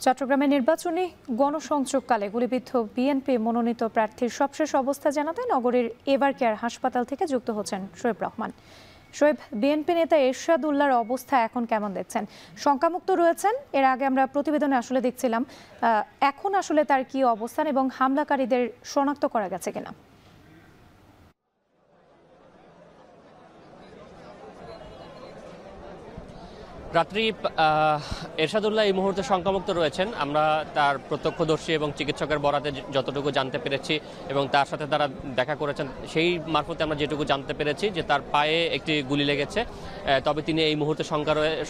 চট্টগ্রামে নির্বাচনী গণসংযোগকালে গুলিবিদ্ধ বিএনপি মনোনীত প্রার্থীর সবশেষ অবস্থা জানাতে নগরীর এভার কেয়ার হাসপাতাল থেকে যুক্ত হচ্ছেন শোয়েব রহমান। শোয়েব, বিএনপি নেতা এরশাদ উল্লাহর অবস্থা এখন কেমন দেখছেন? শঙ্কামুক্ত রয়েছেন, এর আগে আমরা প্রতিবেদনে আসলে দেখছিলাম। এখন আসলে তার কি অবস্থান এবং হামলাকারীদের শনাক্ত করা গেছে কিনা? রাত্রি এরশাদুল্লাহ এই মুহূর্তে শঙ্কামুক্ত রয়েছেন। আমরা তার প্রত্যক্ষদর্শী এবং চিকিৎসকের বরাতে যতটুকু জানতে পেরেছি এবং তার সাথে তারা দেখা করেছেন সেই মারফতে আমরা যেটুকু জানতে পেরেছি যে তার পায়ে একটি গুলি লেগেছে। তবে তিনি এই মুহূর্তে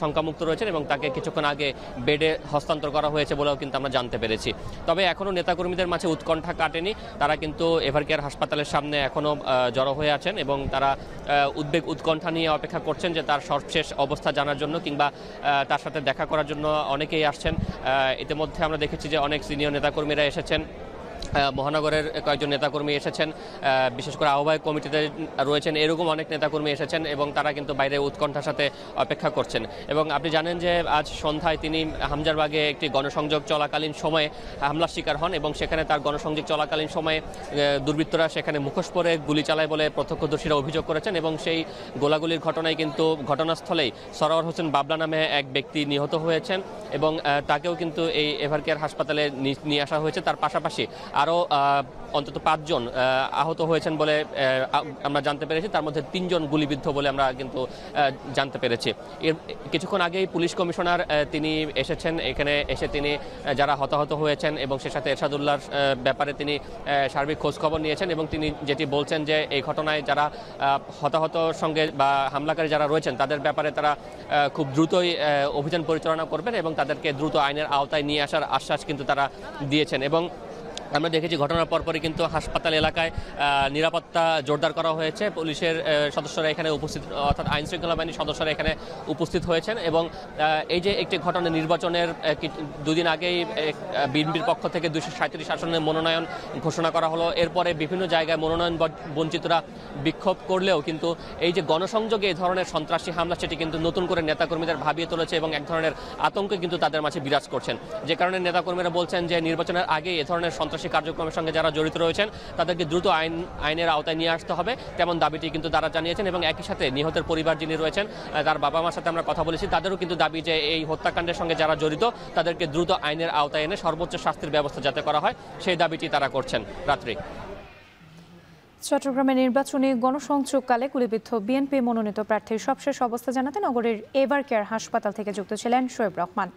শঙ্কামুক্ত রয়েছেন এবং তাকে কিছুক্ষণ আগে বেডে হস্তান্তর করা হয়েছে বলেও কিন্তু আমরা জানতে পেরেছি। তবে এখনও নেতাকর্মীদের মাঝে উৎকণ্ঠা কাটেনি। তারা কিন্তু এভার কেয়ার হাসপাতালের সামনে এখনও জড়ো হয়ে আছেন এবং তারা উৎকণ্ঠা নিয়ে অপেক্ষা করছেন যে তার সর্বশেষ অবস্থা জানার জন্য কিংবা তার সাথে দেখা করার জন্য অনেকেই আসছেন। ইতিমধ্যে আমরা দেখেছি যে অনেক সিনিয়র নেতাকর্মীরা এসেছেন, মহানগরের কয়েকজন নেতাকর্মী এসেছেন, বিশেষ করে আহ্বায়ক কমিটিতে রয়েছেন, এরকম অনেক নেতাকর্মী এসেছেন এবং তারা কিন্তু বাইরে উৎকণ্ঠার সাথে অপেক্ষা করছেন। এবং আপনি জানেন যে আজ সন্ধ্যায় তিনি হামজারবাগে একটি গণসংযোগ চলাকালীন সময়ে হামলার শিকার হন এবং সেখানে তার গণসংযোগ চলাকালীন সময়ে দুর্বৃত্তরা সেখানে মুখোশ পরে গুলি চালায় বলে প্রত্যক্ষদর্শীরা অভিযোগ করেছেন এবং সেই গোলাগুলির ঘটনায় কিন্তু ঘটনাস্থলেই সরওয়ার হোসেন বাবলা নামে এক ব্যক্তি নিহত হয়েছেন এবং তাকেও কিন্তু এই এভার কেয়ার হাসপাতালে নিয়ে আসা হয়েছে। তার পাশাপাশি আরও অন্তত 5 জন আহত হয়েছেন বলে আমরা জানতে পেরেছি, তার মধ্যে 3 জন গুলিবিদ্ধ বলে আমরা কিন্তু জানতে পেরেছি। এর কিছুক্ষণ আগেই পুলিশ কমিশনার তিনি এসেছেন, এখানে এসে তিনি যারা হতাহত হয়েছেন এবং সে সাথে এরশাদুল্লাহর ব্যাপারে তিনি সার্বিক খোঁজখবর নিয়েছেন এবং তিনি যেটি বলছেন যে এই ঘটনায় যারা হতাহতর সঙ্গে বা হামলাকারী যারা রয়েছেন তাদের ব্যাপারে তারা খুব দ্রুতই অভিযান পরিচালনা করবেন এবং তাদেরকে দ্রুত আইনের আওতায় নিয়ে আসার আশ্বাস কিন্তু তারা দিয়েছেন। এবং আমরা দেখেছি ঘটনার পরপরই কিন্তু হাসপাতাল এলাকায় নিরাপত্তা জোরদার করা হয়েছে। পুলিশের সদস্যরা এখানে উপস্থিত, অর্থাৎ আইন শৃঙ্খলা বাহিনীর সদস্যরা এখানে উপস্থিত হয়েছেন এবং এই যে একটি ঘটনা, নির্বাচনের 2 দিন আগেই বিএনপির পক্ষ থেকে 237 আসনের মনোনয়ন ঘোষণা করা হলো। এরপরে বিভিন্ন জায়গায় মনোনয়ন বঞ্চিতরা বিক্ষোভ করলেও কিন্তু এই যে গণসংযোগে এই ধরনের সন্ত্রাসী হামলা সেটি কিন্তু নতুন করে নেতাকর্মীদের ভাবিয়ে তুলেছে এবং এক ধরনের আতঙ্ক কিন্তু তাদের মাঝে বিরাজ করছেন। যে কারণে নেতাকর্মীরা বলছেন যে নির্বাচনের আগে এ ধরনের সন্ত্রাসী কার্যক্রমের সঙ্গে যারা জড়িত রয়েছেন তাদেরকে দ্রুত আইনের আওতায় নিয়ে আসতে হবে, তেমন দাবিটি কিন্তু তারা জানিয়েছেন। এবং একই সাথে নিহতের পরিবার যিনি রয়েছেন, তার বাবা মার সাথে আমরা কথা বলেছি, তাদেরও কিন্তু দাবি যে এই হত্যাকাণ্ডের সঙ্গে যারা জড়িত তাদেরকে দ্রুত আইনের আওতায় এনে সর্বোচ্চ শাস্তির ব্যবস্থা যাতে করা হয় সেই দাবিটি তারা করছেন। রাত্রি চট্টগ্রামে নির্বাচনী গণসংযোগকালে গুলিবিদ্ধ বিএনপি মনোনীত প্রার্থীর সবশেষ অবস্থা জানাতে নগরীর এভার কেয়ার হাসপাতাল থেকে যুক্ত ছিলেন শোয়েব রহমান।